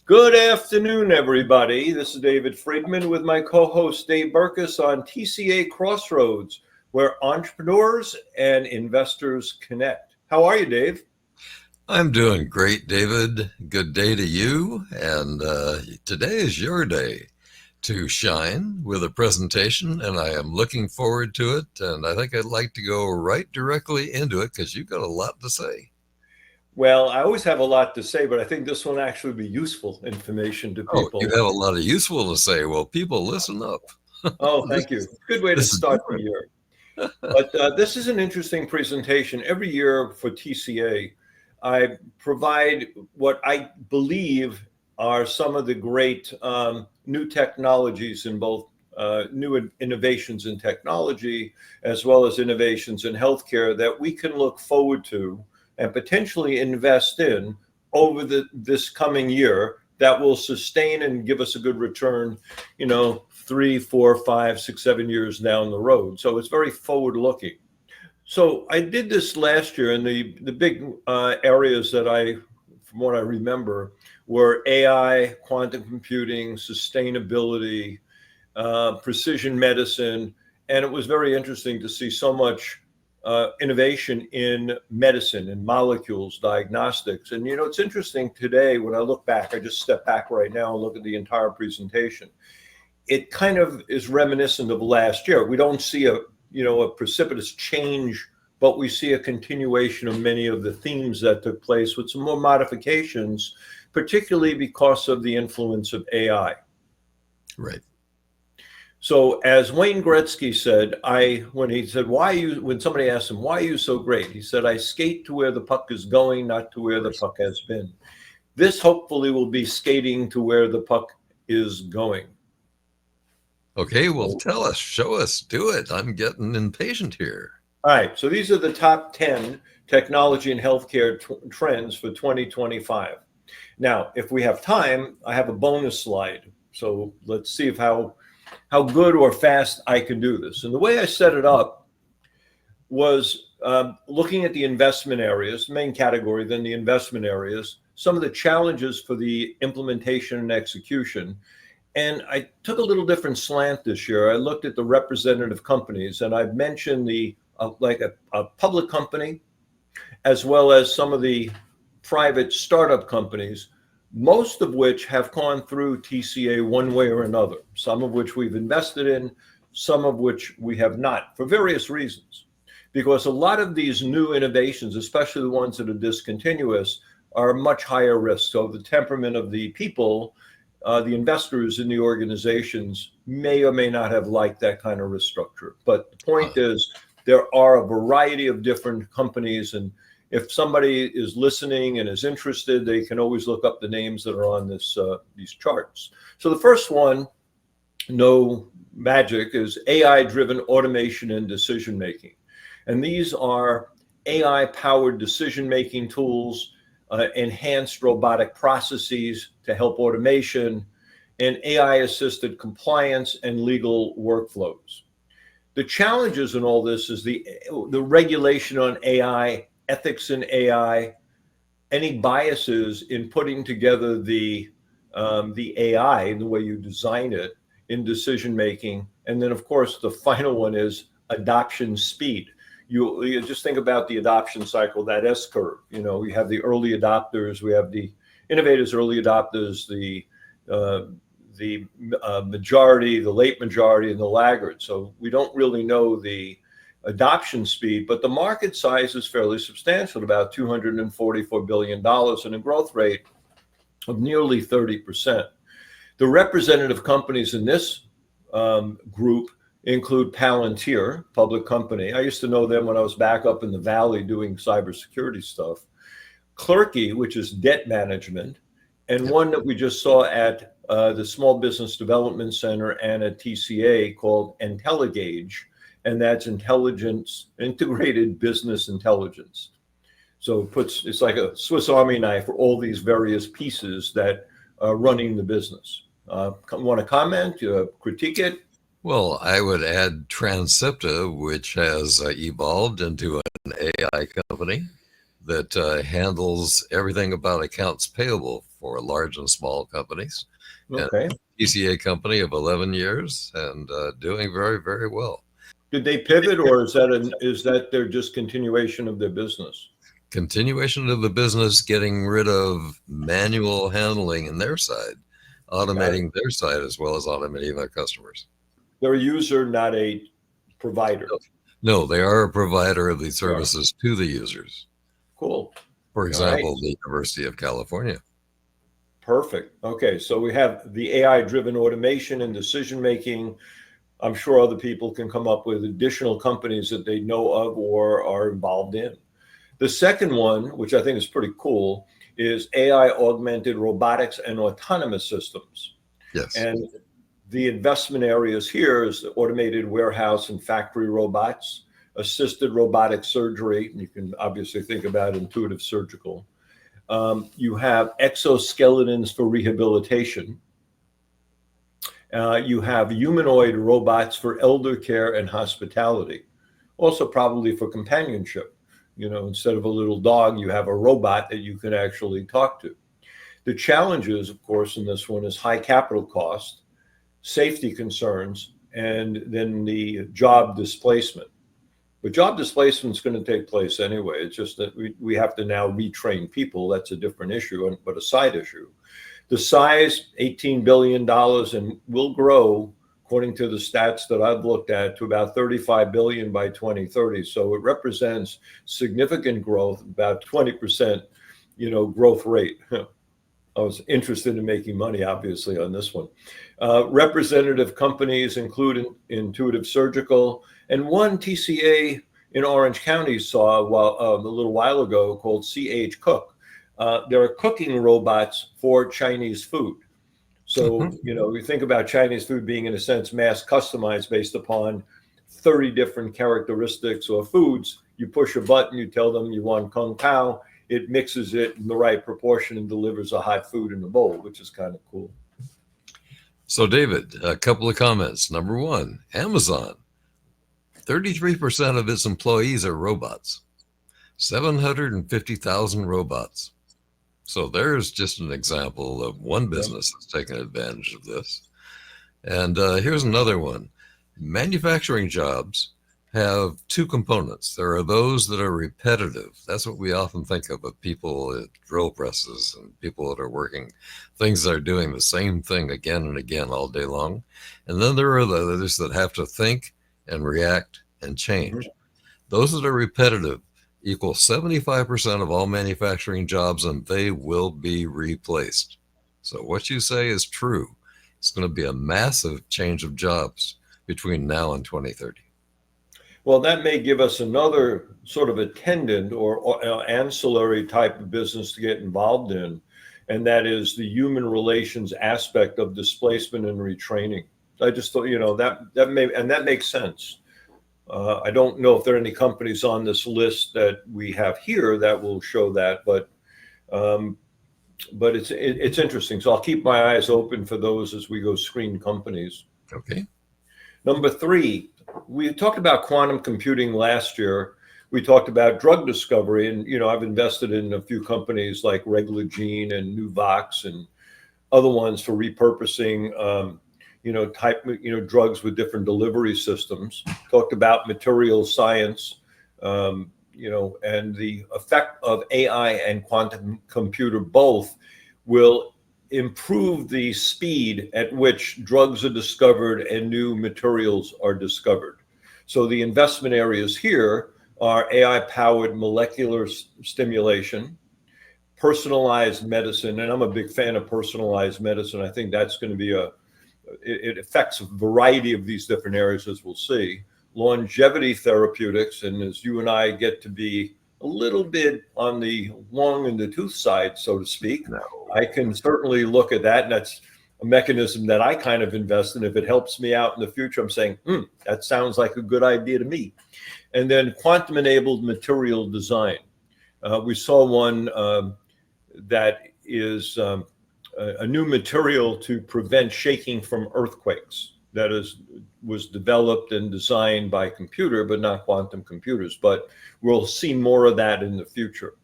Good afternoon, everybody. This is David Friedman with my co-host Dave Burkus on TCA Crossroads, where entrepreneurs and investors connect. How are you, Dave? I'm doing great, David. Good day to you. And today is your day to shine with a presentation, and I am looking forward to it. And I think I'd like to go right directly into it because you've got a lot to say. Well, I always have a lot to say, but I think this will actually be useful information to Oh, you people. have a lot of useful to say. Well, people, listen up. Oh, this, thank you. Good way to this is start the different. year. But this is an interesting presentation. Every year for TCA, I provide what I believe are some of the great new technologies in both new innovations in technology as well as innovations in healthcare that we can look forward to and potentially invest in over this coming year that will sustain and give us a good return, 3, 4, 5, 6, 7 years down the road. So it's very forward looking. So I did this last year, and the big areas that from what I remember, were AI, quantum computing, sustainability, precision medicine, and it was very interesting to see so much innovation in medicine and molecules, diagnostics. And it's interesting today when I look back, I just step back right now and look at the entire presentation. It kind of is reminiscent of last year. We don't see a precipitous change, but we see a continuation of many of the themes that took place with some more modifications, particularly because of the influence of AI. Right. So as Wayne Gretzky said, when somebody asked him, why are you so great? He said, I skate to where the puck is going, not to where the puck has been. This hopefully will be skating to where the puck is going. Okay, well, tell us, show us, do it. I'm getting impatient here. All right, so these are the top 10 technology and healthcare trends for 2025. Now, if we have time, I have a bonus slide. So let's see how good or fast I can do this. And the way I set it up was looking at the investment areas, main category, then the investment areas, some of the challenges for the implementation and execution. And I took a little different slant this year. I looked at the representative companies, and I've mentioned like a public company, as well as some of the private startup companies, most of which have gone through TCA one way or another, some of which we've invested in, some of which we have not, for various reasons. Because a lot of these new innovations, especially the ones that are discontinuous, are much higher risk. So the temperament of the people, the investors in the organizations may or may not have liked that kind of risk structure. But the point is, there are a variety of different companies, and if somebody is listening and is interested, they can always look up the names that are on these charts. So the first one, no magic, is AI-driven automation and decision-making. And these are AI-powered decision-making tools, enhanced robotic processes to help automation, and AI-assisted compliance and legal workflows. The challenges in all this is the regulation on AI, ethics in AI, any biases in putting together the AI, the way you design it in decision making, and then of course the final one is adoption speed. You just think about the adoption cycle, that S curve. We have the early adopters, we have the innovators, early adopters, the majority, the late majority, and the laggards. So we don't really know the adoption speed, but the market size is fairly substantial, about $244 billion, and a growth rate of nearly 30%. The representative companies in this group include Palantir, public company. I used to know them when I was back up in the Valley doing cybersecurity stuff. Clerky, which is debt management, and one that we just saw at the Small Business Development Center and at TCA called IntelliGauge, and that's integrated business intelligence. So it's like a Swiss Army knife for all these various pieces that are running the business. Want to comment, critique it? Well, I would add Transcepta, which has evolved into an AI company that handles everything about accounts payable for large and small companies. Okay. And TCA company of 11 years and doing very, very well. Did they pivot, or is that their just continuation of their business? Continuation of the business, getting rid of manual handling in their side, automating their side as well as automating their customers. They're a user, not a provider. No, they are a provider of these Yeah. services to the users. Cool. For All example, right. the University of California. Perfect. Okay, so we have the AI-driven automation and decision-making. I'm sure other people can come up with additional companies that they know of or are involved in. The second one, which I think is pretty cool, is AI augmented robotics and autonomous systems. Yes. And the investment areas here is the automated warehouse and factory robots, assisted robotic surgery. You can obviously think about intuitive surgical. You have exoskeletons for rehabilitation. You have humanoid robots for elder care and hospitality. Also probably for companionship. You know, instead of a little dog, you have a robot that you can actually talk to. The challenges, of course, in this one is high capital cost, safety concerns, and then the job displacement. But job displacement is going to take place anyway. It's just that we have to now retrain people. That's a different issue, but a side issue. The size, $18 billion, and will grow, according to the stats that I've looked at, to about 35 billion by 2030. So it represents significant growth, about 20%, growth rate. I was interested in making money, obviously, on this one. Representative companies include Intuitive Surgical, and one TCA in Orange County saw a little while ago called CH Cook. There are cooking robots for Chinese food. So, we think about Chinese food being, in a sense, mass customized based upon 30 different characteristics or foods. You push a button, you tell them you want Kung Pao, it mixes it in the right proportion and delivers a hot food in the bowl, which is kind of cool. So, David, a couple of comments. Number one, Amazon, 33% of its employees are robots, 750,000 robots. So there's just an example of one business that's taking advantage of this. And here's another one. Manufacturing jobs have two components. There are those that are repetitive. That's what we often think of people at drill presses and people that are working things that are doing the same thing again and again all day long. And then there are the others that have to think and react and change. Those that are repetitive equal 75% of all manufacturing jobs, and they will be replaced. So what you say is true. It's going to be a massive change of jobs between now and 2030. Well, that may give us another sort of attendant or ancillary type of business to get involved in, and that is the human relations aspect of displacement and retraining. I just thought, that makes sense. I don't know if there are any companies on this list that we have here that will show that, but it's interesting. So I'll keep my eyes open for those as we go screen companies. Okay. Number three, we talked about quantum computing last year. We talked about drug discovery, and I've invested in a few companies like Revolutionize and Nuvox and other ones for repurposing drugs with different delivery systems. Talked about material science, and the effect of AI and quantum computer both will improve the speed at which drugs are discovered and new materials are discovered. So the investment areas here are AI-powered molecular stimulation, personalized medicine, and I'm a big fan of personalized medicine. I think that's going to be it affects a variety of these different areas, as we'll see. Longevity therapeutics, and as you and I get to be a little bit on the long in the tooth side, so to speak, I can certainly look at that, and that's a mechanism that I kind of invest in. If it helps me out in the future, I'm saying, that sounds like a good idea to me. And then quantum-enabled material design. We saw one that is a new material to prevent shaking from earthquakes. That was developed and designed by computer, but not quantum computers. But we'll see more of that in the future.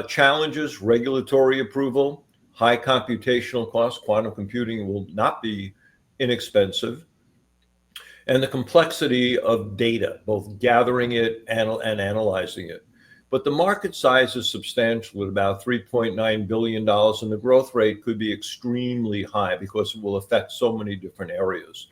Challenges, regulatory approval, high computational costs. Quantum computing will not be inexpensive. And the complexity of data, both gathering it and analyzing it. But the market size is substantial at about $3.9 billion, and the growth rate could be extremely high because it will affect so many different areas.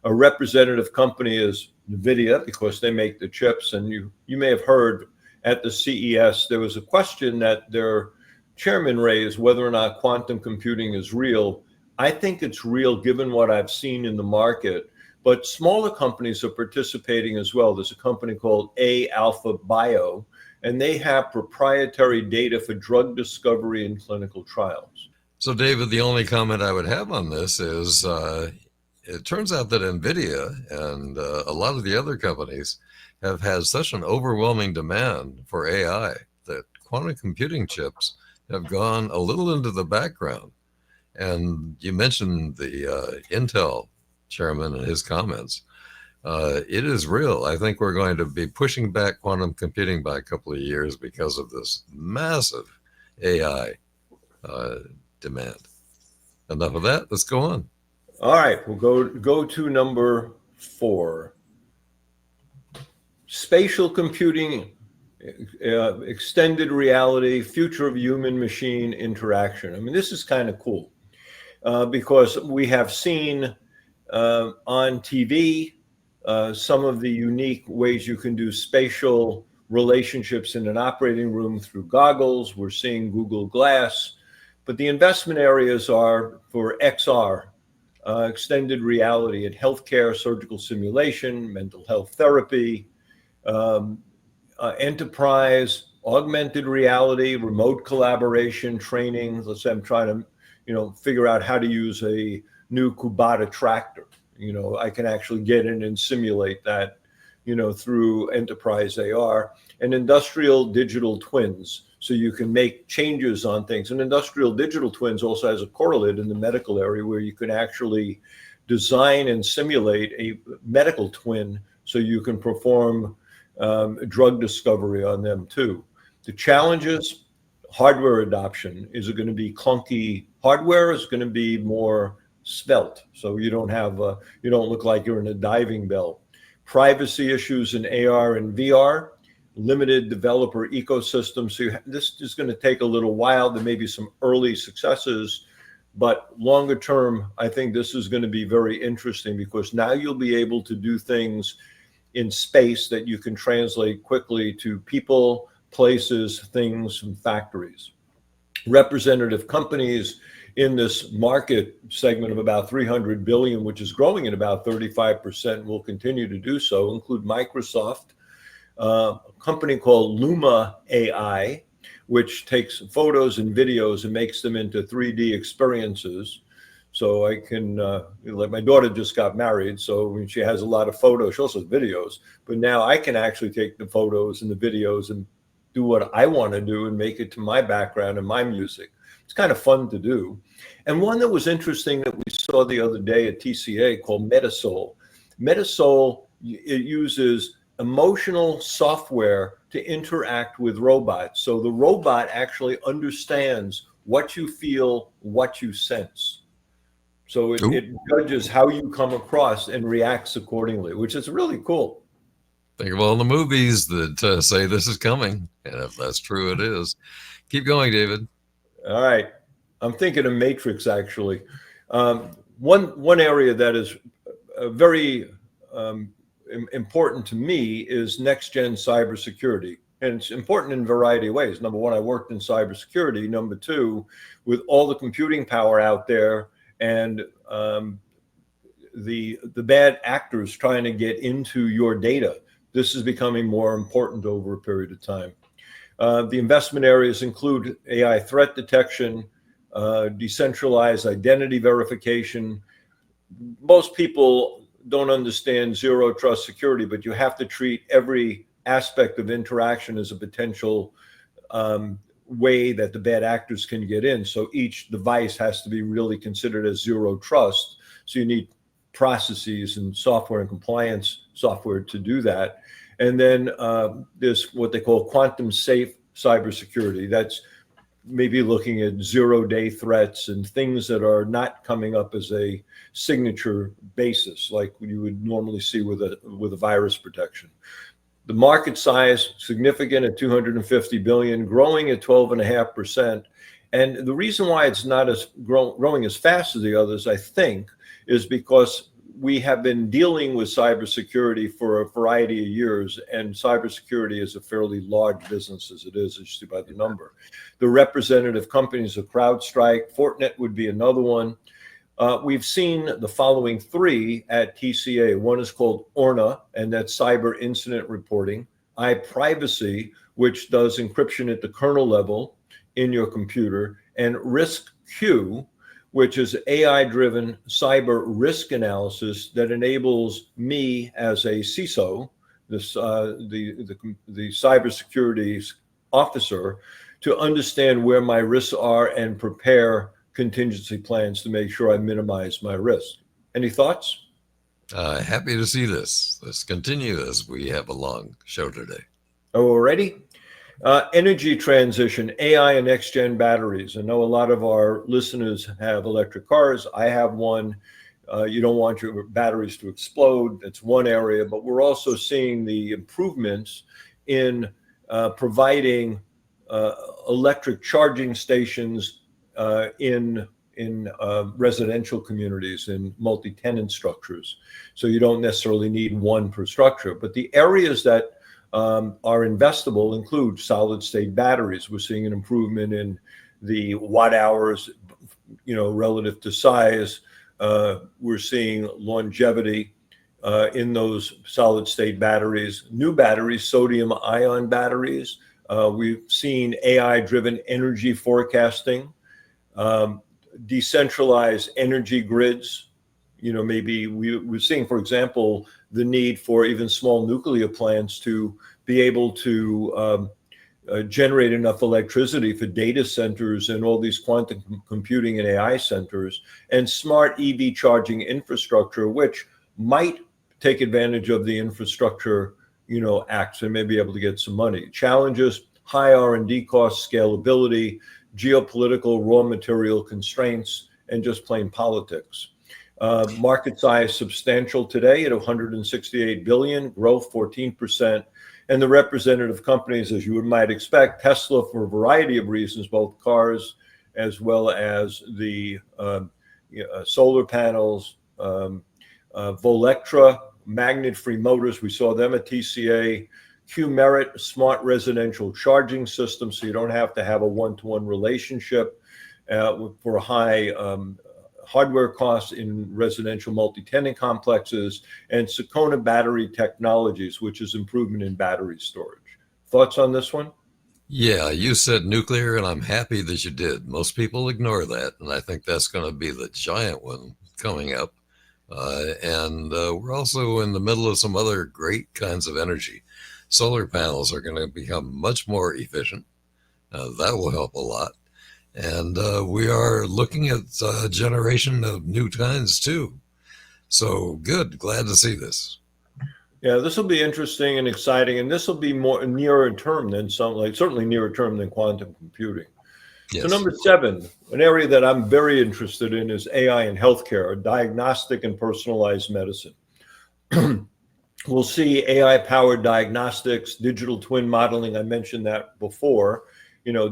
A representative company is NVIDIA because they make the chips, and you may have heard at the CES, there was a question that their chairman raised whether or not quantum computing is real. I think it's real given what I've seen in the market, but smaller companies are participating as well. There's a company called Alpha Bio, and they have proprietary data for drug discovery and clinical trials. So, David, the only comment I would have on this is it turns out that NVIDIA and a lot of the other companies have had such an overwhelming demand for AI that quantum computing chips have gone a little into the background. And you mentioned the Intel chairman and his comments. It is real. I think we're going to be pushing back quantum computing by a couple of years because of this massive AI demand. Enough of that. Let's go on. All right, we'll go to number 4. Spatial computing, extended reality, future of human-machine interaction. I mean, this is kind of cool because we have seen on TV some of the unique ways you can do spatial relationships in an operating room through goggles. We're seeing Google Glass, but the investment areas are for XR, extended reality in healthcare, surgical simulation, mental health therapy, enterprise, augmented reality, remote collaboration, training. Let's say I'm trying to, figure out how to use a new Kubota tractor. I can actually get in and simulate that, through enterprise AR, and industrial digital twins. So you can make changes on things. And industrial digital twins also has a correlate in the medical area where you can actually design and simulate a medical twin so you can perform drug discovery on them too. The challenges, hardware adoption. Is it going to be clunky hardware? Is it going to be more svelte, so you don't look like you're in a diving bell? Privacy issues in AR and VR, limited developer ecosystem. So this is going to take a little while. There may be some early successes, but longer term, I think this is going to be very interesting because now you'll be able to do things in space that you can translate quickly to people, places, things, and factories. Representative companies in this market segment of about 300 billion, which is growing at about 35%, will continue to do so, include Microsoft, a company called Luma AI, which takes photos and videos and makes them into 3D experiences. So I can, like my daughter just got married, so she has a lot of photos, she also has videos, but now I can actually take the photos and the videos and do what I want to do and make it to my background and my music. It's kind of fun to do. And one that was interesting that we saw the other day at TCA called Metasoul. Metasoul, it uses emotional software to interact with robots. So the robot actually understands what you feel, what you sense. So it judges how you come across and reacts accordingly, which is really cool. Think of all the movies that say this is coming. And if that's true, it is. Keep going, David. All right. I'm thinking of Matrix, actually. One area that is very important to me is next-gen cybersecurity. And it's important in a variety of ways. Number one, I worked in cybersecurity. Number two, with all the computing power out there and the bad actors trying to get into your data, this is becoming more important over a period of time. The investment areas include AI threat detection, decentralized identity verification. Most people don't understand zero trust security, but you have to treat every aspect of interaction as a potential way that the bad actors can get in. So each device has to be really considered as zero trust. So you need processes and software and compliance software to do that. And then there's what they call quantum safe cybersecurity. That's maybe looking at zero-day threats and things that are not coming up as a signature basis like you would normally see with a virus protection. The market size significant at 250 billion, growing at 12.5%. And the reason why it's not as growing as fast as the others, I think, is because we have been dealing with cybersecurity for a variety of years, and cybersecurity is a fairly large business as it is, as you see by the number. The representative companies are CrowdStrike, Fortinet would be another one. We've seen the following three at TCA. One is called Orna, and that's cyber incident reporting. iPrivacy, which does encryption at the kernel level in your computer, and RiskQ, which is AI-driven cyber risk analysis that enables me as a CISO, the cybersecurity officer, to understand where my risks are and prepare contingency plans to make sure I minimize my risk. Any thoughts? Happy to see this. Let's continue as we have a long show today. Alrighty. Energy transition, AI and next-gen batteries. I know a lot of our listeners have electric cars. I have one. You don't want your batteries to explode. That's one area, but we're also seeing the improvements in providing electric charging stations in residential communities, in multi-tenant structures. So you don't necessarily need one per structure, but the areas that are investable include solid state batteries. We're seeing an improvement in the watt hours, relative to size. We're seeing longevity in those solid state batteries. New batteries, sodium ion batteries. We've seen AI-driven energy forecasting, decentralized energy grids. Maybe we're seeing, for example, the need for even small nuclear plants to be able to generate enough electricity for data centers and all these quantum computing and AI centers, and smart EV charging infrastructure, which might take advantage of the infrastructure, acts and may be able to get some money. Challenges: high R&D costs, scalability, geopolitical raw material constraints, and just plain politics. Market size substantial today at 168 billion, growth 14%. And the representative companies, as you might expect, Tesla for a variety of reasons, both cars as well as the solar panels, Volectra, magnet-free motors, we saw them at TCA, Q-Merit, smart residential charging system, so you don't have to have a one-to-one relationship for high hardware costs in residential multi-tenant complexes, and Sakona Battery Technologies, which is improvement in battery storage. Thoughts on this one? Yeah, you said nuclear, and I'm happy that you did. Most people ignore that, and I think that's going to be the giant one coming up. And we're also in the middle of some other great kinds of energy. Solar panels are going to become much more efficient. That will help a lot. And we are looking at a generation of new kinds too. So good, glad to see this. Yeah, this will be interesting and exciting, and this will be more nearer term than certainly nearer term than quantum computing. Yes. So number 7, an area that I'm very interested in is AI in healthcare, diagnostic and personalized medicine. We'll see AI-powered diagnostics, digital twin modeling. I mentioned that before,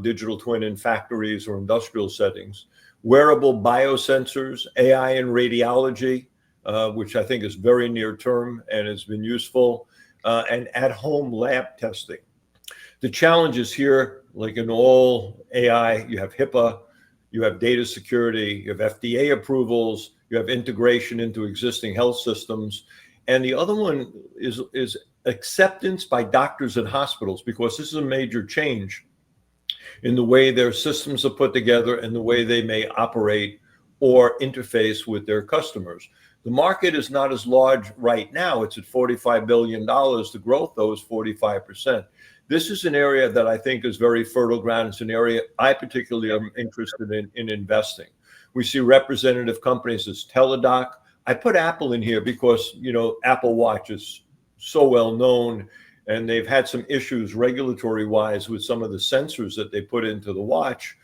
digital twin in factories or industrial settings, wearable biosensors, AI in radiology, which I think is very near term and has been useful, and at-home lab testing. The challenges here, like in all AI, you have HIPAA, you have data security, you have FDA approvals, you have integration into existing health systems. And the other one is acceptance by doctors and hospitals, because this is a major change in the way their systems are put together and the way they may operate or interface with their customers. The market is not as large right now. It's at $45 billion. The growth, though, is 45%. This is an area that I think is very fertile ground. It's an area I particularly am interested in investing. We see representative companies as Teladoc. I put Apple in here because, Apple Watch is so well known and they've had some issues regulatory wise with some of the sensors that they put into the watch.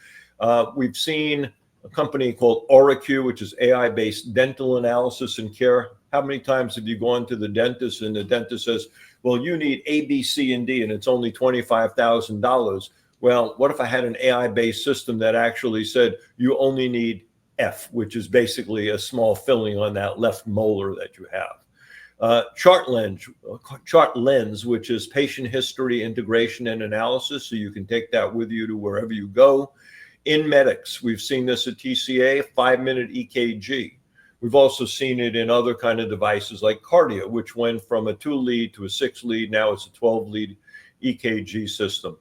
We've seen a company called AuraQ, which is AI-based dental analysis and care. How many times have you gone to the dentist and the dentist says, well, you need A, B, C, and D, and it's only $25,000. Well, what if I had an AI-based system that actually said you only need F, which is basically a small filling on that left molar that you have. Chart lens, which is patient history integration and analysis, so you can take that with you to wherever you go. In medics, we've seen this at TCA, 5-minute EKG. We've also seen it in other kind of devices like Cardia, which went from a 2-lead to a 6-lead. Now it's a 12-lead EKG system,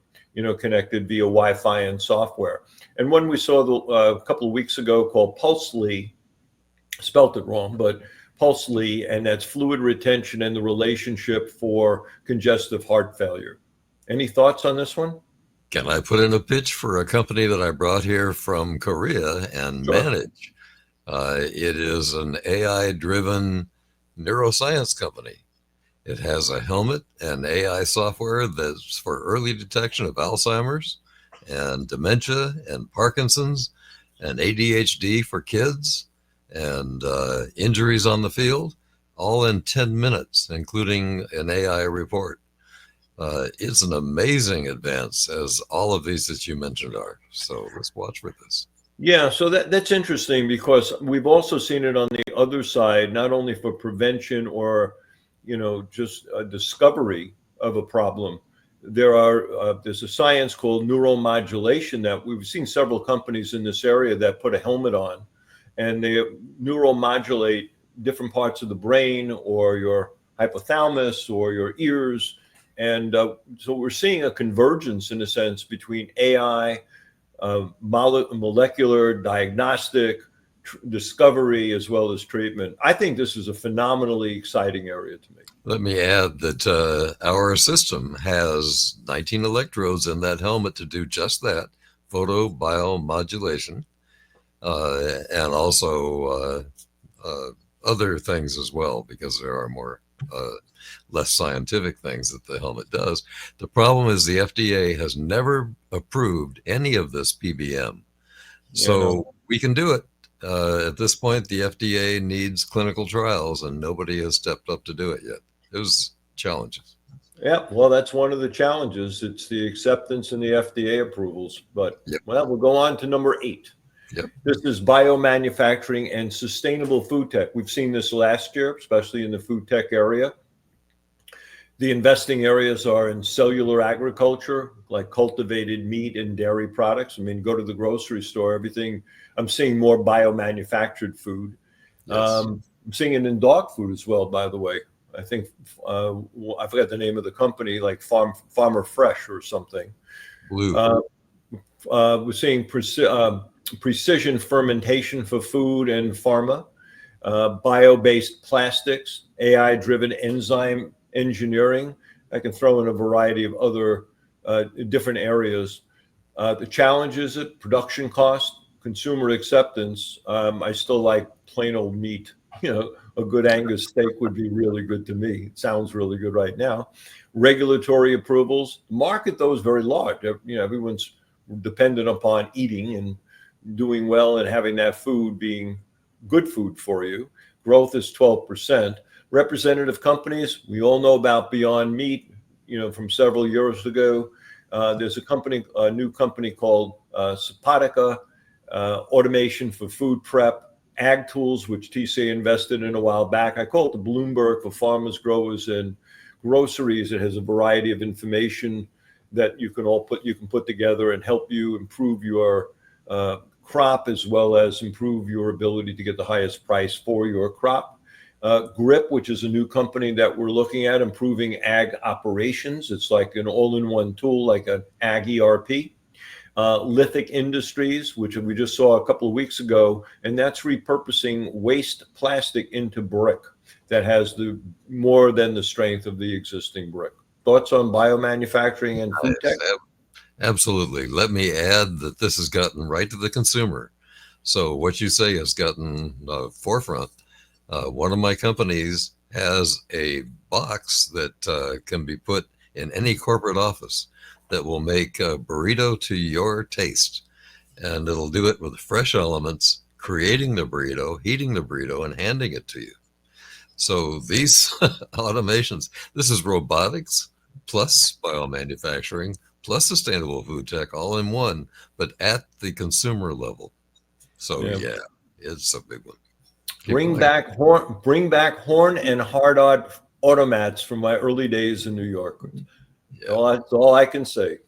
connected via Wi-Fi and software. And one we saw a couple of weeks ago called Pulsely, spelt it wrong, but Pulsely, and that's fluid retention and the relationship for congestive heart failure. Any thoughts on this one? Can I put in a pitch for a company that I brought here from Korea and Sure. manage? It is an AI-driven neuroscience company. It has a helmet and AI software that's for early detection of Alzheimer's and dementia and Parkinson's and ADHD for kids and injuries on the field, all in 10 minutes, including an AI report. It's an amazing advance, as all of these that you mentioned are. So let's watch for this. Yeah, so that's interesting because we've also seen it on the other side, not only for prevention or, just a discovery of a problem. There's a science called neuromodulation that we've seen several companies in this area that put a helmet on, and they neuromodulate different parts of the brain or your hypothalamus or your ears. And so we're seeing a convergence, in a sense, between AI, molecular diagnostic, discovery, as well as treatment. I think this is a phenomenally exciting area to me. Let me add that our system has 19 electrodes in that helmet to do just that, photobiomodulation, and also other things as well, because there are more less scientific things that the helmet does. The problem is the FDA has never approved any of this PBM. So we can do it. At this point, the FDA needs clinical trials, and nobody has stepped up to do it yet. There's challenges. Yeah, well, that's one of the challenges. It's the acceptance and the FDA approvals. But, well, we'll go on to number 8. Yep. This is biomanufacturing and sustainable food tech. We've seen this last year, especially in the food tech area. The investing areas are in cellular agriculture, like cultivated meat and dairy products. I mean, go to the grocery store, everything. I'm seeing more biomanufactured food. Yes. I'm seeing it in dog food as well, by the way. I think, I forgot the name of the company, like Farmer Fresh or something. Blue. We're seeing precision fermentation for food and pharma, bio-based plastics, AI-driven enzyme engineering. I can throw in a variety of other different areas. The challenge is production cost, consumer acceptance. I still like plain old meat. A good Angus steak would be really good to me. It sounds really good right now. Regulatory approvals, market though is very large. Everyone's dependent upon eating and doing well and having that food being good food for you. Growth is 12%. Representative companies, we all know about Beyond Meat, from several years ago. There's a new company called Robotica, automation for food prep, ag tools, which TCA invested in a while back. I call it the Bloomberg for farmers, growers, and groceries. It has a variety of information that you can put together and help you improve your crop, as well as improve your ability to get the highest price for your crop. Grip, which is a new company that we're looking at, improving ag operations. It's like an all-in-one tool, like an ag ERP. Lithic Industries, which we just saw a couple of weeks ago, and that's repurposing waste plastic into brick that has more than the strength of the existing brick. Thoughts on biomanufacturing and food tech? Absolutely. Let me add that this has gotten right to the consumer. So what you say has gotten forefront. One of my companies has a box that can be put in any corporate office that will make a burrito to your taste. And it'll do it with fresh elements, creating the burrito, heating the burrito, and handing it to you. So these automations, this is robotics plus biomanufacturing plus sustainable food tech all in one, but at the consumer level. So yeah, it's a big one. Bring back horn and hard automats from my early days in New York. Yeah. That's all I can say.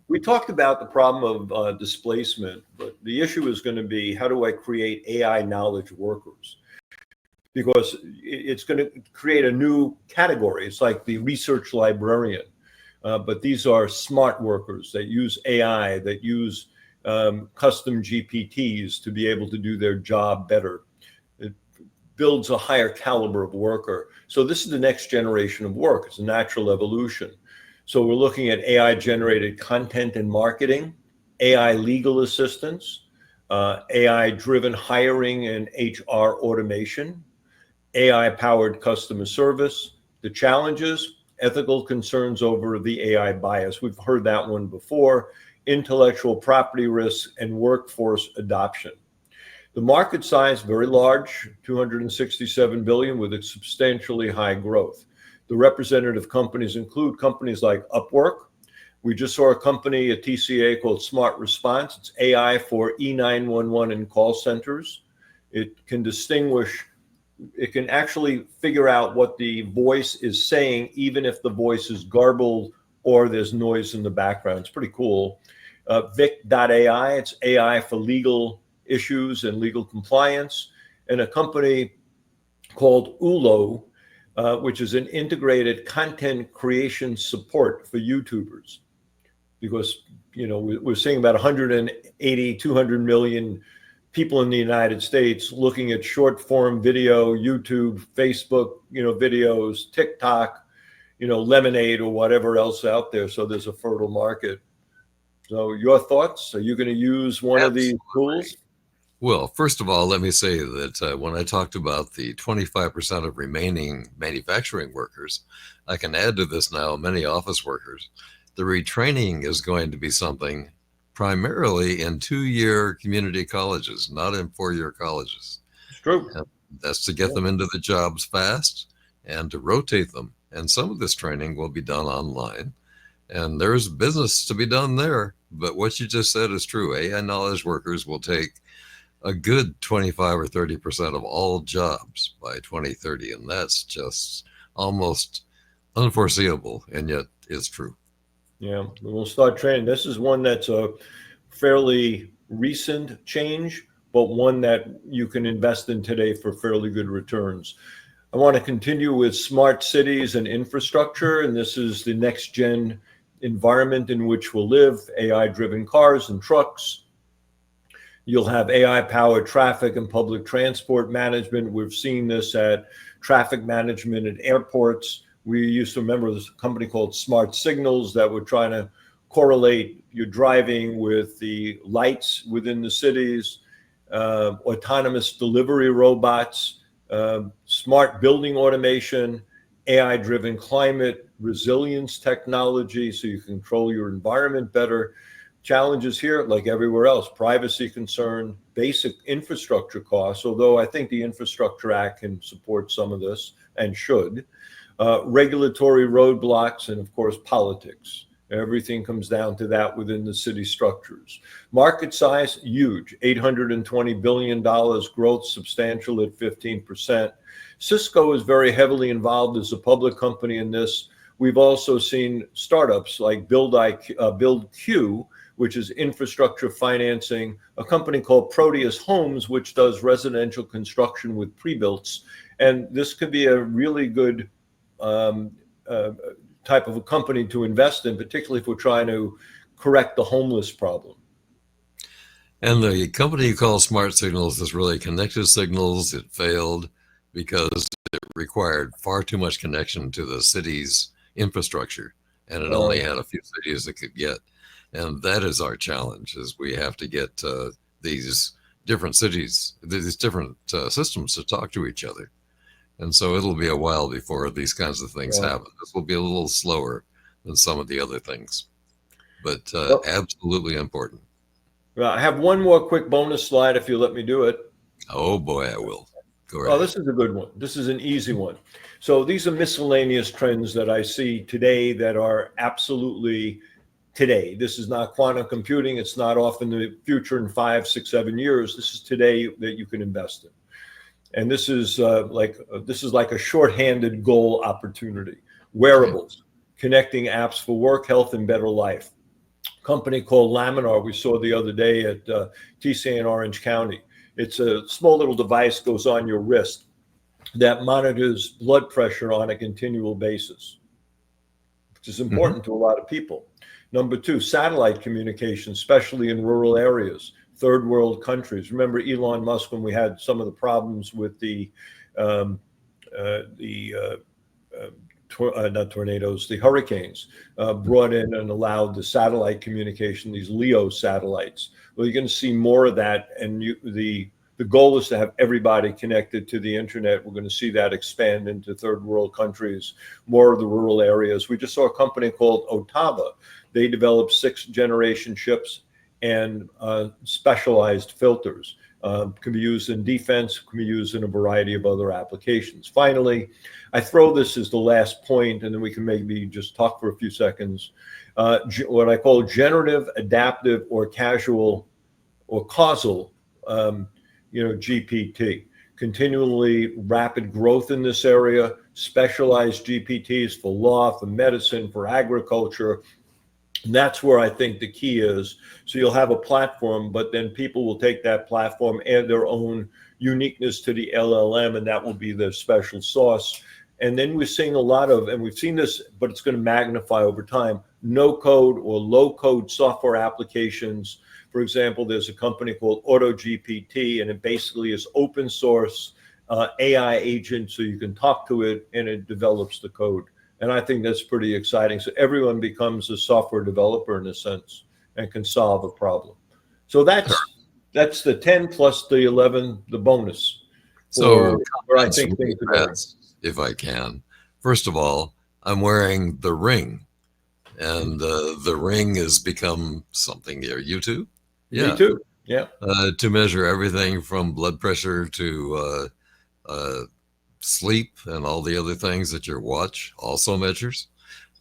We talked about the problem of displacement, but the issue is going to be, how do I create AI knowledge workers? Because it's going to create a new category. It's like the research librarian, but these are smart workers that use AI, that use custom GPTs to be able to do their job better. It builds a higher caliber of worker. So this is the next generation of work. It's a natural evolution. So we're looking at AI generated content and marketing, AI legal assistance, AI driven hiring and HR automation, AI powered customer service. The challenges, ethical concerns over the AI bias. We've heard that one before. Intellectual property risks and workforce adoption. The market size, very large, 267 billion with a substantially high growth. The representative companies include companies like Upwork. We just saw a company, a TCA called Smart Response. It's AI for E911 and call centers. It can distinguish, it can actually figure out what the voice is saying, even if the voice is garbled or there's noise in the background. It's pretty cool. Vic.ai, it's AI for legal issues and legal compliance. And a company called ULO, which is an integrated content creation support for YouTubers. Because, you know, we're seeing about 180, 200 million people in the United States looking at short form video, YouTube, Facebook, you know, videos, TikTok, you know, Lemonade or whatever else out there. So there's a fertile market. So your thoughts? Are you going to use one of these tools? Well, first of all, let me say that when I talked about the 25% of remaining manufacturing workers, I can add to this now many office workers. The retraining is going to be something primarily in 2-year community colleges, not in 4-year colleges. It's true. And that's to get them into the jobs fast and to rotate them. And some of this training will be done online. And there's business to be done there. But what you just said is true. AI knowledge workers will take a good 25 or 30% of all jobs by 2030. And that's just almost unforeseeable, and yet it's true. Yeah, we'll start training. This is one that's a fairly recent change, but one that you can invest in today for fairly good returns. I want to continue with smart cities and infrastructure, and this is the next gen environment in which we'll live, AI-driven cars and trucks. You'll have AI-powered traffic and public transport management. We've seen this at traffic management at airports. We used to remember this company called Smart Signals that were trying to correlate your driving with the lights within the cities, autonomous delivery robots, smart building automation, AI-driven climate resilience technology so you control your environment better. Challenges here, like everywhere else, privacy concern, basic infrastructure costs, although I think the Infrastructure Act can support some of this and should. Regulatory roadblocks, and of course, politics. Everything comes down to that within the city structures. Market size, huge, $820 billion, growth substantial at 15%. Cisco is very heavily involved as a public company in this. We've also seen startups like BuildQ, which is infrastructure financing, a company called Proteus Homes, which does residential construction with pre-builts. And this could be a really good type of a company to invest in, particularly if we're trying to correct the homeless problem. And the company you call Smart Signals is really Connected Signals. It failed because it required far too much connection to the city's infrastructure, and it only had a few cities that could get. And that is our challenge, is we have to get these different cities, these different systems to talk to each other. And so it'll be a while before these kinds of things happen. This will be a little slower than some of the other things, but Well, absolutely important. I have one more quick bonus slide if you let me do it. Oh boy, I will. Go right Well, ahead. this is a good one. This is an easy one. So these are miscellaneous trends that I see today that are absolutely today. This is not quantum computing. It's not off in the future in 5, 6, 7 years. This is today that you can invest in. And this is like a shorthanded goal opportunity. Okay. Wearables, connecting apps for work, health, and better life. Company called Laminar we saw the other day at TCA in Orange County. It's a small little device goes on your wrist that monitors blood pressure on a continual basis, which is Hmm. important to a lot of people. Number two, satellite communication, especially in rural areas, third world countries. Remember Elon Musk when we had some of the problems with um, the not tornadoes, the hurricanes, brought in and allowed the satellite communication, these LEO satellites. Well, you're going to see more of that, and the goal is to have everybody connected to the internet. We're going to see that expand into third world countries, more of the rural areas. We just saw a company called Otava. They developed 6th-generation chips and specialized filters. Can be used in defense, can be used in a variety of other applications. Finally, I throw this as the last point, and then we can maybe just talk for a few seconds. What I call generative, adaptive, or casual or causal, GPT. Continually rapid growth in this area, specialized GPTs for law, for medicine, for agriculture. And that's where I think the key is. So you'll have a platform, but then people will take that platform, add their own uniqueness to the LLM, and that will be their special sauce. And then we're seeing a lot of, and we've seen this, but it's going to magnify over time, no code or low code software applications. For example, there's a company called AutoGPT, and it basically is open source AI agent, so you can talk to it and it develops the code. And I think that's pretty exciting. So everyone becomes a software developer in a sense and can solve a problem. So that's the 10 plus the 11, the bonus So for where I comments think really things are going. fast, if I can. First of all, I'm wearing the ring, and the ring has become something near YouTube. Me Yeah, too. Yeah. to measure everything from blood pressure to sleep and all the other things that your watch also measures,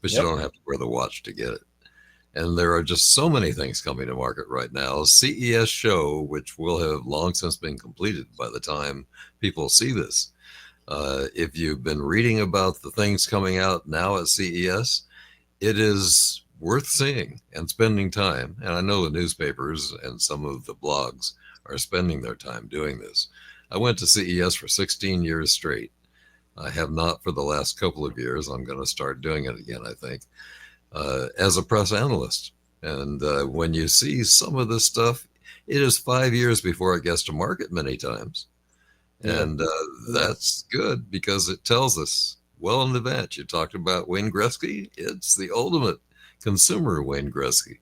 but you Yep. don't have to wear the watch to get it. And there are just so many things coming to market right now. CES show, which will have long since been completed by the time people see this. If you've been reading about the things coming out now at CES, it is worth seeing and spending time. And I know the newspapers and some of the blogs are spending their time doing this. I went to CES for 16 years straight. I have not for the last couple of years. I'm going to start doing it again, I think, as a press analyst. And when you see some of this stuff, it is 5 years before it gets to market many times. Yeah. And that's good because it tells us well in advance. You talked about Wayne Gretzky. It's the ultimate consumer Wayne Gretzky.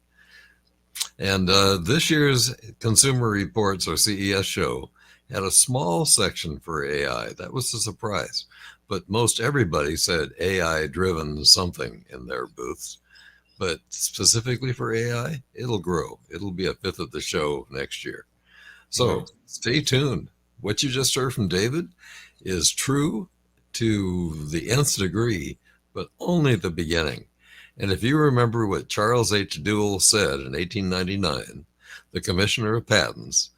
And this year's Consumer Reports or CES show had a small section for AI. That was a surprise. But most everybody said AI driven something in their booths. But specifically for AI, it'll grow. It'll be a fifth of the show next year. So Right. stay tuned. What you just heard from David is true to the nth degree, but only at the beginning. And if you remember what Charles H. Dewey said in 1899, the Commissioner of Patents,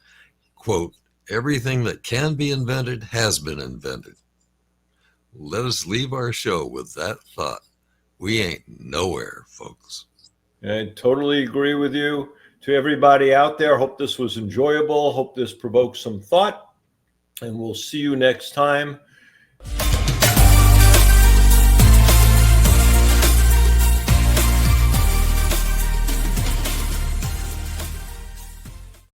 quote, everything that can be invented has been invented. Let us leave our show with that thought. We ain't nowhere, folks. I totally agree with you. To everybody out there, hope this was enjoyable. Hope this provoked some thought. And we'll see you next time.